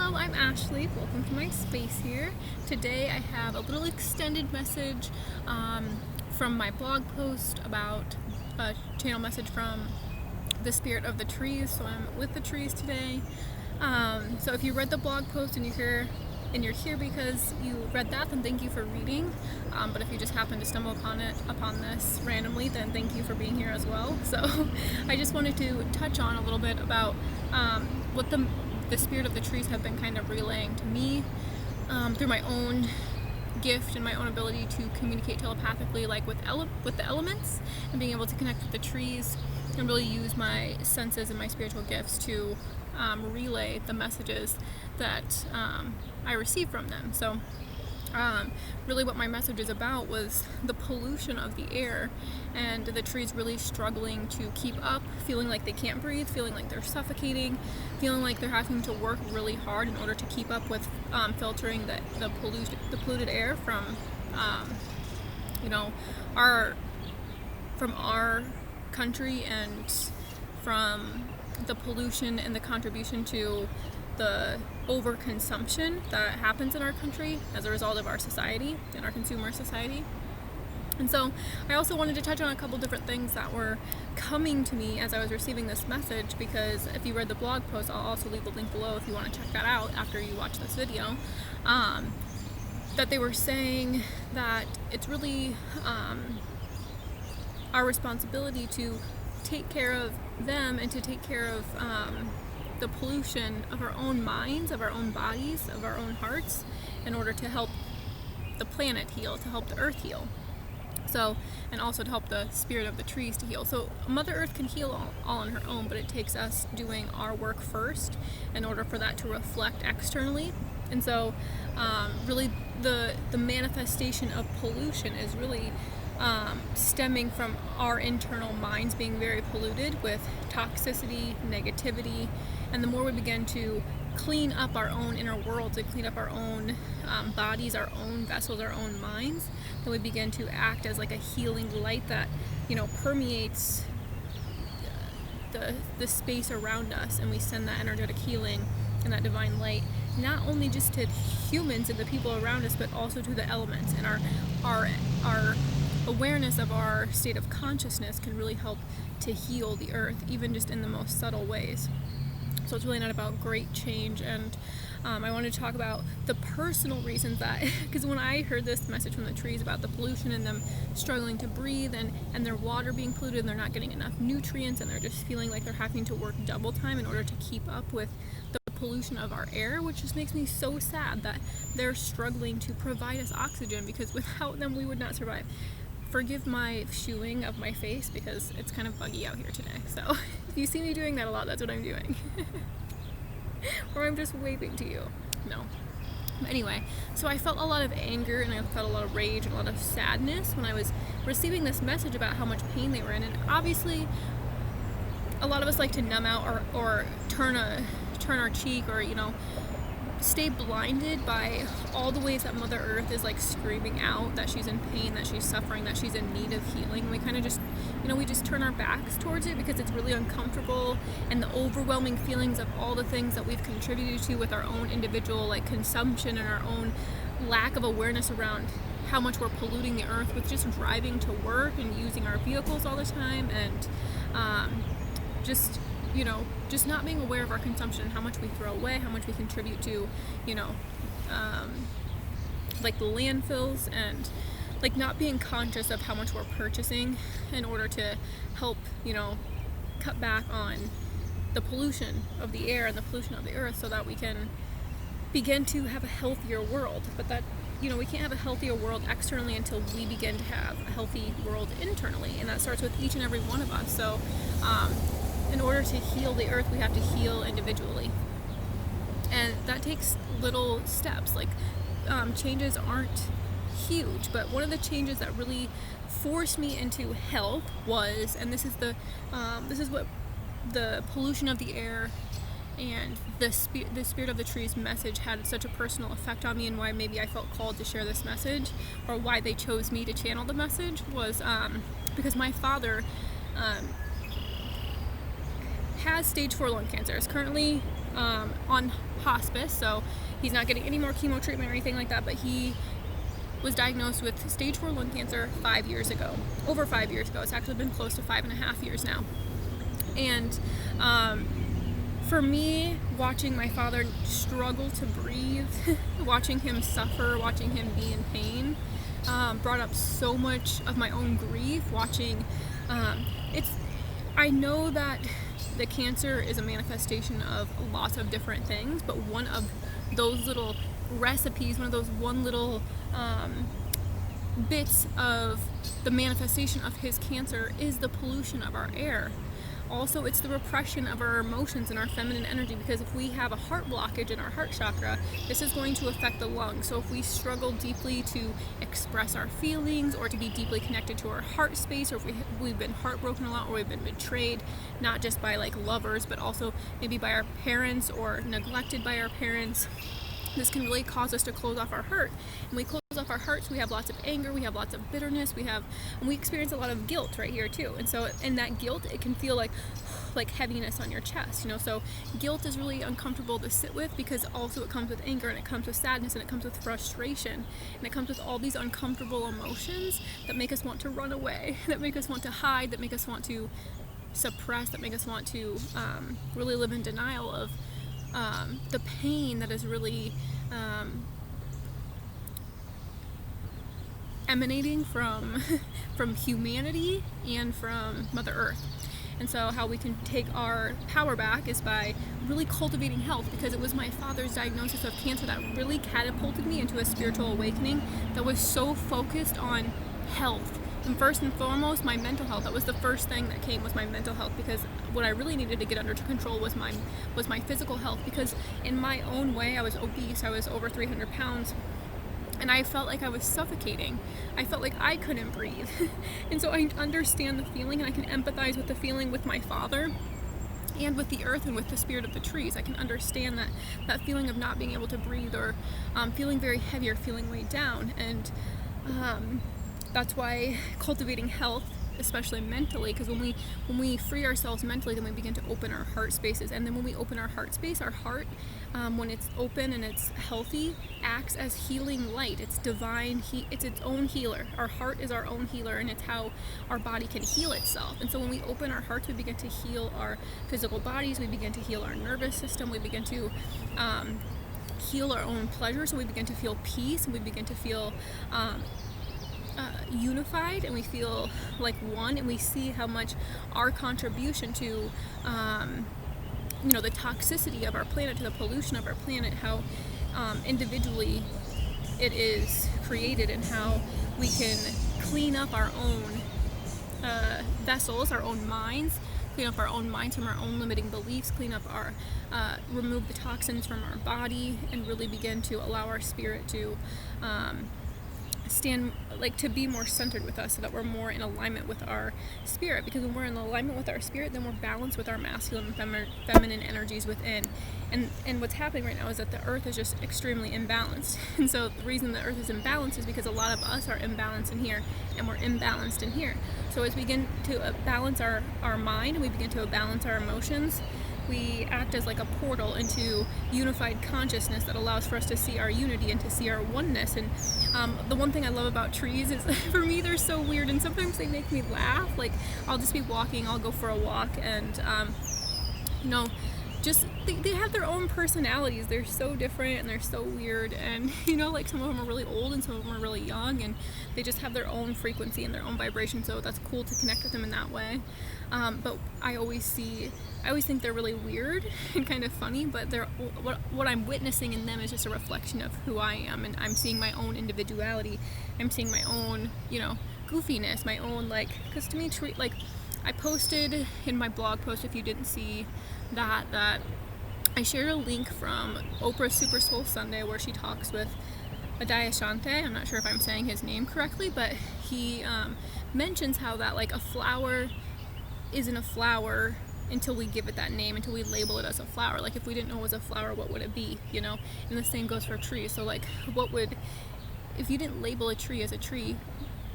Hello, I'm Ashley. Welcome to my space here. Today I have a little extended message from my blog post about a channel message from the spirit of the trees. So I'm with the trees today. So if you read the blog post and you're here because you read that, then thank you for reading. But if you just happen to stumble upon this randomly, then thank you for being here as well. So I just wanted to touch on a little bit about what the spirit of the trees have been kind of relaying to me through my own gift and my own ability to communicate telepathically, like with the elements, and being able to connect with the trees and really use my senses and my spiritual gifts to relay the messages that I receive from them. So really what my message is about was the pollution of the air and the trees really struggling to keep up, feeling like they can't breathe, feeling like they're suffocating, feeling like they're having to work really hard in order to keep up with filtering the polluted air from our country, and from the pollution and the contribution to the overconsumption that happens in our country as a result of our society and our consumer society. And so I also wanted to touch on a couple different things that were coming to me as I was receiving this message, because if you read the blog post, I'll also leave the link below if you want to check that out after you watch this video, that they were saying that it's really our responsibility to take care of them and to take care of the pollution of our own minds, of our own bodies, of our own hearts, in order to help the planet heal, to help the earth heal. So, and also to help the spirit of the trees to heal. So Mother Earth can heal all on her own, but it takes us doing our work first in order for that to reflect externally. And so really the manifestation of pollution is really stemming from our internal minds being very polluted with toxicity, negativity, and the more we begin to clean up our own inner worlds and clean up our own bodies, our own vessels, our own minds, then we begin to act as like a healing light that, permeates the space around us, and we send that energetic healing and that divine light not only just to humans and the people around us, but also to the elements. And our awareness of our state of consciousness can really help to heal the earth, even just in the most subtle ways. So it's really not about great change. And I wanted to talk about the personal reasons that, because when I heard this message from the trees about the pollution and them struggling to breathe and their water being polluted and they're not getting enough nutrients and they're just feeling like they're having to work double time in order to keep up with the pollution of our air, which just makes me so sad that they're struggling to provide us oxygen, because without them we would not survive. Forgive my shooing of my face because it's kind of buggy out here today. So if you see me doing that a lot, that's what I'm doing. Or I'm just waving to you. No. But anyway, so I felt a lot of anger and I felt a lot of rage and a lot of sadness when I was receiving this message about how much pain they were in. And obviously, a lot of us like to numb out or turn our cheek, or stay blinded by all the ways that Mother Earth is like screaming out that she's in pain, that she's suffering, that she's in need of healing. We kind of just, we just turn our backs towards it because it's really uncomfortable, and the overwhelming feelings of all the things that we've contributed to with our own individual like consumption and our own lack of awareness around how much we're polluting the earth with just driving to work and using our vehicles all the time, and just not being aware of our consumption, how much we throw away, how much we contribute to, like the landfills, and like not being conscious of how much we're purchasing in order to help, cut back on the pollution of the air and the pollution of the earth, so that we can begin to have a healthier world. But that, we can't have a healthier world externally until we begin to have a healthy world internally, and that starts with each and every one of us. So, in order to heal the earth, we have to heal individually. And that takes little steps. Like, changes aren't huge, but one of the changes that really forced me into health was, and this is what the pollution of the air and the spirit of the trees message had such a personal effect on me, and why maybe I felt called to share this message, or why they chose me to channel the message, was because my father has stage 4 lung cancer. Is currently on hospice, so he's not getting any more chemo treatment or anything like that, but he was diagnosed with stage 4 lung cancer 5 years ago. Over 5 years ago. It's actually been close to 5.5 years now. And for me, watching my father struggle to breathe, watching him suffer, watching him be in pain, brought up so much of my own grief. I know that the cancer is a manifestation of lots of different things, but one of those little recipes, one of those one little bits of the manifestation of his cancer is the pollution of our air. Also, it's the repression of our emotions and our feminine energy, because if we have a heart blockage in our heart chakra, this is going to affect the lungs. So if we struggle deeply to express our feelings or to be deeply connected to our heart space, or if we've been heartbroken a lot, or we've been betrayed, not just by like lovers, but also maybe by our parents or neglected by our parents, this can really cause us to close off our heart. And we close off our hearts, we have lots of anger, we have lots of bitterness, and we experience a lot of guilt right here too. And so in that guilt, it can feel like heaviness on your chest, so guilt is really uncomfortable to sit with, because also it comes with anger, and it comes with sadness, and it comes with frustration, and it comes with all these uncomfortable emotions that make us want to run away, that make us want to hide, that make us want to suppress, that make us want to really live in denial of the pain that is really emanating from humanity and from Mother Earth. And so how we can take our power back is by really cultivating health, because it was my father's diagnosis of cancer that really catapulted me into a spiritual awakening that was so focused on health. And first and foremost, my mental health. That was the first thing that came, was my mental health, because what I really needed to get under control was my physical health, because in my own way, I was obese. I was over 300 pounds, and I felt like I was suffocating. I felt like I couldn't breathe. And so I understand the feeling, and I can empathize with the feeling with my father and with the earth and with the spirit of the trees. I can understand that feeling of not being able to breathe, or feeling very heavy, or feeling weighed down. And that's why cultivating health, especially mentally, because when we free ourselves mentally, then we begin to open our heart spaces. And then when we open our heart space, our heart, when it's open and it's healthy, acts as healing light. It's divine. It's its own healer. Our heart is our own healer, and it's how our body can heal itself. And so when we open our hearts, we begin to heal our physical bodies. We begin to heal our nervous system. We begin to heal our own pleasure. So we begin to feel peace, and we begin to feel unified, and we feel like one, and we see how much our contribution to the toxicity of our planet, to the pollution of our planet, how individually it is created, and how we can clean up our own vessels, our own minds, clean up our own minds from our own limiting beliefs, clean up our remove the toxins from our body, and really begin to allow our spirit to to be more centered with us, so that we're more in alignment with our spirit. Because when we're in alignment with our spirit, then we're balanced with our masculine and feminine energies within. And what's happening right now is that the earth is just extremely imbalanced. And so the reason the earth is imbalanced is because a lot of us are imbalanced in here, and we're imbalanced in here. So as we begin to balance our mind, and we begin to balance our emotions, we act as like a portal into unified consciousness that allows for us to see our unity and to see our oneness. And the one thing I love about trees is, for me, they're so weird, and sometimes they make me laugh. Like, I'll just be walking, I'll go for a walk, and just they have their own personalities. They're so different, and they're so weird, and like some of them are really old and some of them are really young, and they just have their own frequency and their own vibration. So that's cool to connect with them in that way. But I always think they're really weird and kind of funny, but they're what I'm witnessing in them is just a reflection of who I am, and I'm seeing my own individuality. I'm seeing my own goofiness, my own, because to me, I posted in my blog post, if you didn't see that I shared a link from Oprah's Super Soul Sunday, where she talks with Adayashante. I'm not sure if I'm saying his name correctly, but he mentions how that a flower isn't a flower until we give it that name, until we label it as a flower. Like, if we didn't know it was a flower, what would it be, And the same goes for trees. So if you didn't label a tree as a tree,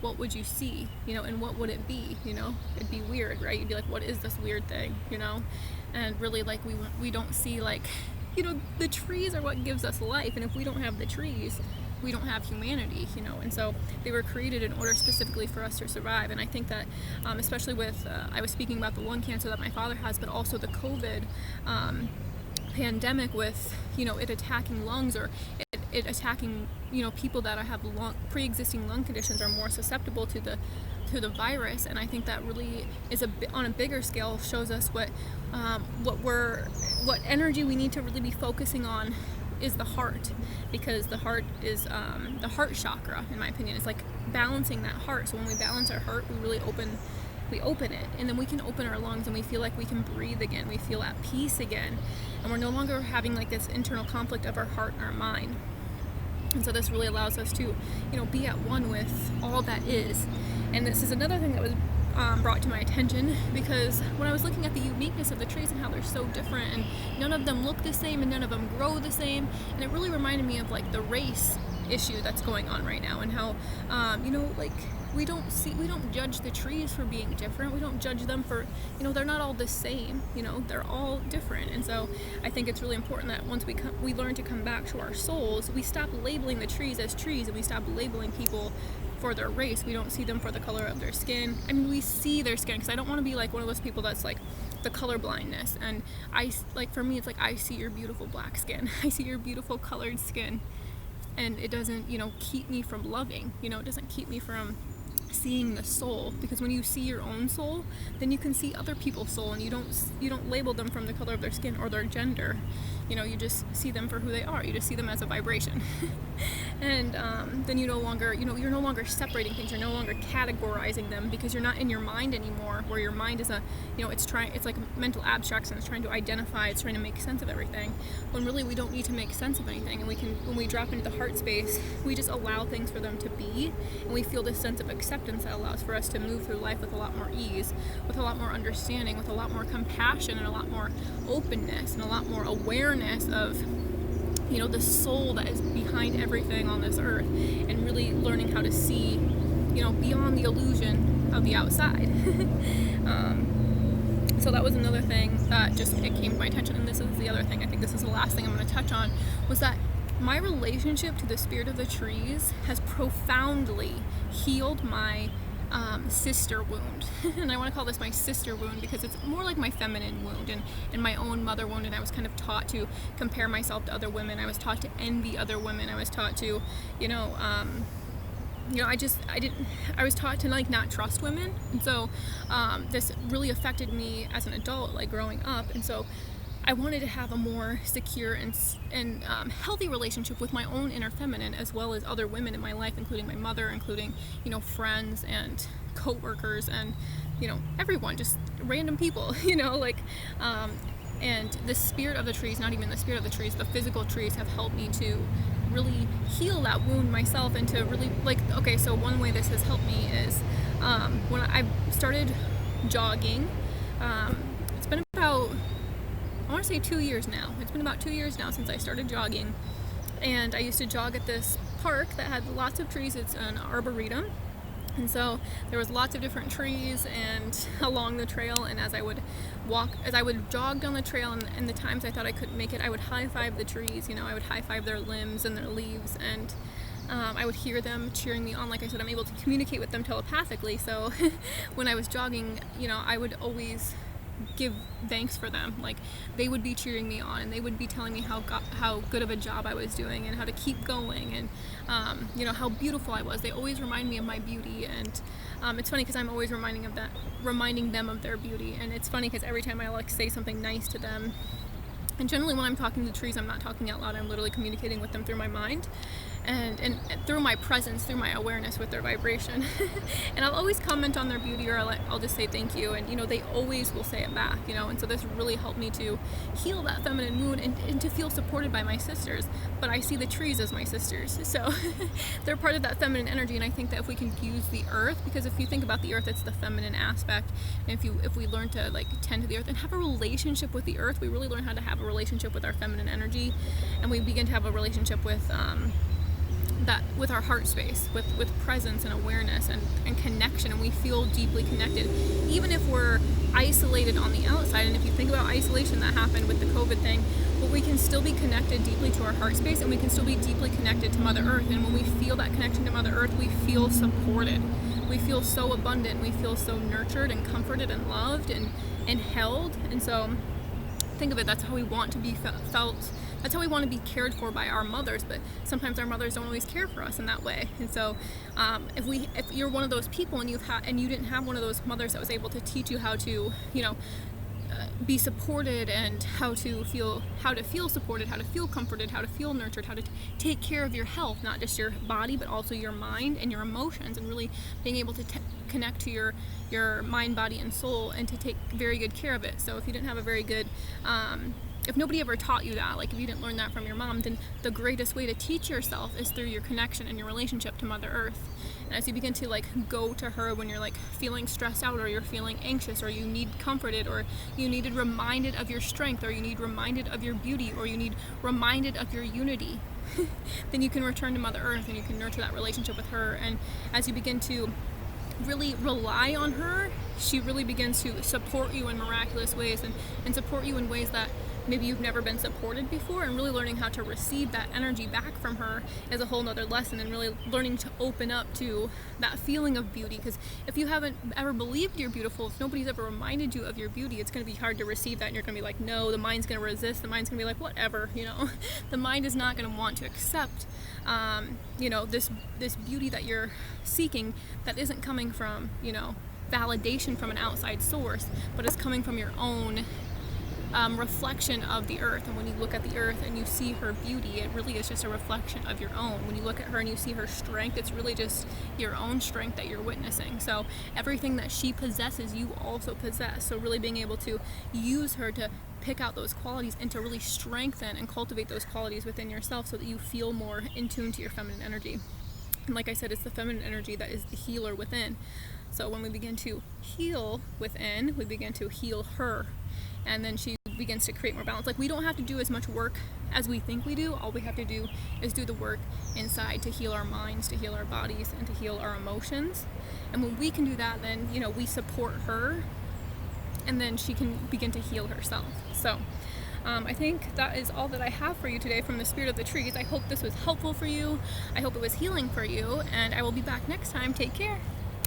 what would you see, and what would it be, It'd be weird, right? You'd be like, what is this weird thing, And really, we don't see the trees are what gives us life, and if we don't have the trees, we don't have humanity, and so they were created in order specifically for us to survive. And I think that especially with I was speaking about the lung cancer that my father has, but also the COVID pandemic with it attacking lungs, or it attacking people that have pre-existing lung conditions are more susceptible to the virus. And I think that really is on a bigger scale shows us what energy we need to really be focusing on is the heart, because the heart is the heart chakra, in my opinion, is like balancing that heart. So when we balance our heart, we really open it, and then we can open our lungs, and we feel like we can breathe again, we feel at peace again, and we're no longer having like this internal conflict of our heart and our mind. And so this really allows us to be at one with all that is. And this is another thing that was brought to my attention, because when I was looking at the uniqueness of the trees and how they're so different, and none of them look the same and none of them grow the same, and it really reminded me of like the race issue that's going on right now, and how like we don't judge the trees for being different. We don't judge them for they're not all the same, they're all different. And so I think it's really important that once we learn to come back to our souls, we stop labeling the trees as trees, and we stop labeling people for their race. We don't see them for the color of their skin. I mean, we see their skin, because I don't want to be like one of those people that's like the color blindness. And for me, it's like, I see your beautiful black skin. I see your beautiful colored skin. And it doesn't, keep me from loving. It doesn't keep me from seeing the soul, because when you see your own soul, then you can see other people's soul, and you don't label them from the color of their skin or their gender. You just see them for who they are. You just see them as a vibration. And then you no longer, you're no longer separating things. You're no longer categorizing them, because you're not in your mind anymore, where your mind is it's like a mental abstraction. It's trying to identify, it's trying to make sense of everything, when really we don't need to make sense of anything. And when we drop into the heart space, we just allow things for them to be, and we feel this sense of acceptance that allows for us to move through life with a lot more ease, with a lot more understanding, with a lot more compassion, and a lot more openness, and a lot more awareness of the soul that is behind everything on this earth, and really learning how to see beyond the illusion of the outside. So that was another thing that it came to my attention. And this is the other thing, I think this is the last thing I'm going to touch on, was that my relationship to the spirit of the trees has profoundly healed my sister wound. And I want to call this my sister wound, because it's more like my feminine wound and my own mother wound. And I was kind of taught to compare myself to other women. I was taught to envy other women. I was taught to I was taught to like not trust women. And so this really affected me as an adult, like growing up. And so I wanted to have a more secure and healthy relationship with my own inner feminine, as well as other women in my life, including my mother, including friends and co-workers, and everyone, just random people, and the spirit of the trees, not even the spirit of the trees, the physical trees, have helped me to really heal that wound myself, and to really so one way this has helped me is when I started jogging. It's been about, I want to say 2 years now. It's been about 2 years now since I started jogging. And I used to jog at this park that had lots of trees. It's an arboretum. And so there was lots of different trees and along the trail. And as I would jog down the trail, and the times I thought I couldn't make it, I would high five the trees. I would high five their limbs and their leaves. And I would hear them cheering me on. Like I said, I'm able to communicate with them telepathically. So when I was jogging, I would always give thanks for them. Like, they would be cheering me on, and they would be telling me how good of a job I was doing, and how to keep going, and how beautiful I was. They always remind me of my beauty. And it's funny, because I'm always reminding them of their beauty. And it's funny because every time I say something nice to them, and generally when I'm talking to trees, I'm not talking out loud. I'm literally communicating with them through my mind, and through my presence, through my awareness with their vibration. And I'll always comment on their beauty, or I'll just say thank you, and they always will say it back, and so this really helped me to heal that feminine wound, and to feel supported by my sisters. But I see the trees as my sisters, so they're part of that feminine energy. And I think that if we can use the earth, because if you think about the earth, it's the feminine aspect, and if we learn to tend to the earth and have a relationship with the earth, we really learn how to have a relationship with our feminine energy, and we begin to have a relationship with that with our heart space, with presence and awareness and connection, and we feel deeply connected, even if we're isolated on the outside. And if you think about isolation that happened with the COVID thing, but we can still be connected deeply to our heart space, and we can still be deeply connected to Mother Earth. And when we feel that connection to Mother Earth, we feel supported. We feel so abundant. We feel so nurtured and comforted and loved and held. And so think of it, that's how we want to be felt. That's how we want to be cared for by our mothers, but sometimes our mothers don't always care for us in that way. And so if you're one of those people and you didn't have one of those mothers that was able to teach you how to, be supported, and how to feel supported, how to feel comforted, how to feel nurtured, how to take care of your health, not just your body but also your mind and your emotions, and really being able to connect to your mind, body, and soul, and to take very good care of it. So if you didn't have a very good if nobody ever taught you that, like if you didn't learn that from your mom, then the greatest way to teach yourself is through your connection and your relationship to Mother Earth. And as you begin to go to her when you're feeling stressed out, or you're feeling anxious, or you need comforted, or you needed reminded of your strength, or you need reminded of your beauty, or you need reminded of your unity, then you can return to Mother Earth and you can nurture that relationship with her. And as you begin to really rely on her, she really begins to support you in miraculous ways, and support you in ways that maybe you've never been supported before. And really learning how to receive that energy back from her is a whole nother lesson, and really learning to open up to that feeling of beauty. Because if you haven't ever believed you're beautiful, if nobody's ever reminded you of your beauty, it's going to be hard to receive that, and you're going to be like, no, the mind's going to resist, the mind's going to be like, whatever, the mind is not going to want to accept this beauty that you're seeking, that isn't coming from validation from an outside source, but is coming from your own reflection of the earth. And when you look at the earth and you see her beauty, it really is just a reflection of your own. When you look at her and you see her strength, it's really just your own strength that you're witnessing. So everything that she possesses, you also possess. So really being able to use her to pick out those qualities and to really strengthen and cultivate those qualities within yourself, so that you feel more in tune to your feminine energy. And like I said, it's the feminine energy that is the healer within. So when we begin to heal within, we begin to heal her, and then she begins to create more balance. We don't have to do as much work as we think we do. All we have to do is do the work inside to heal our minds, to heal our bodies, and to heal our emotions. And when we can do that, then we support her, and then she can begin to heal herself. So I think that is all that I have for you today from the Spirit of the Trees. I hope this was helpful for you. I hope it was healing for you, and I will be back next time. Take care.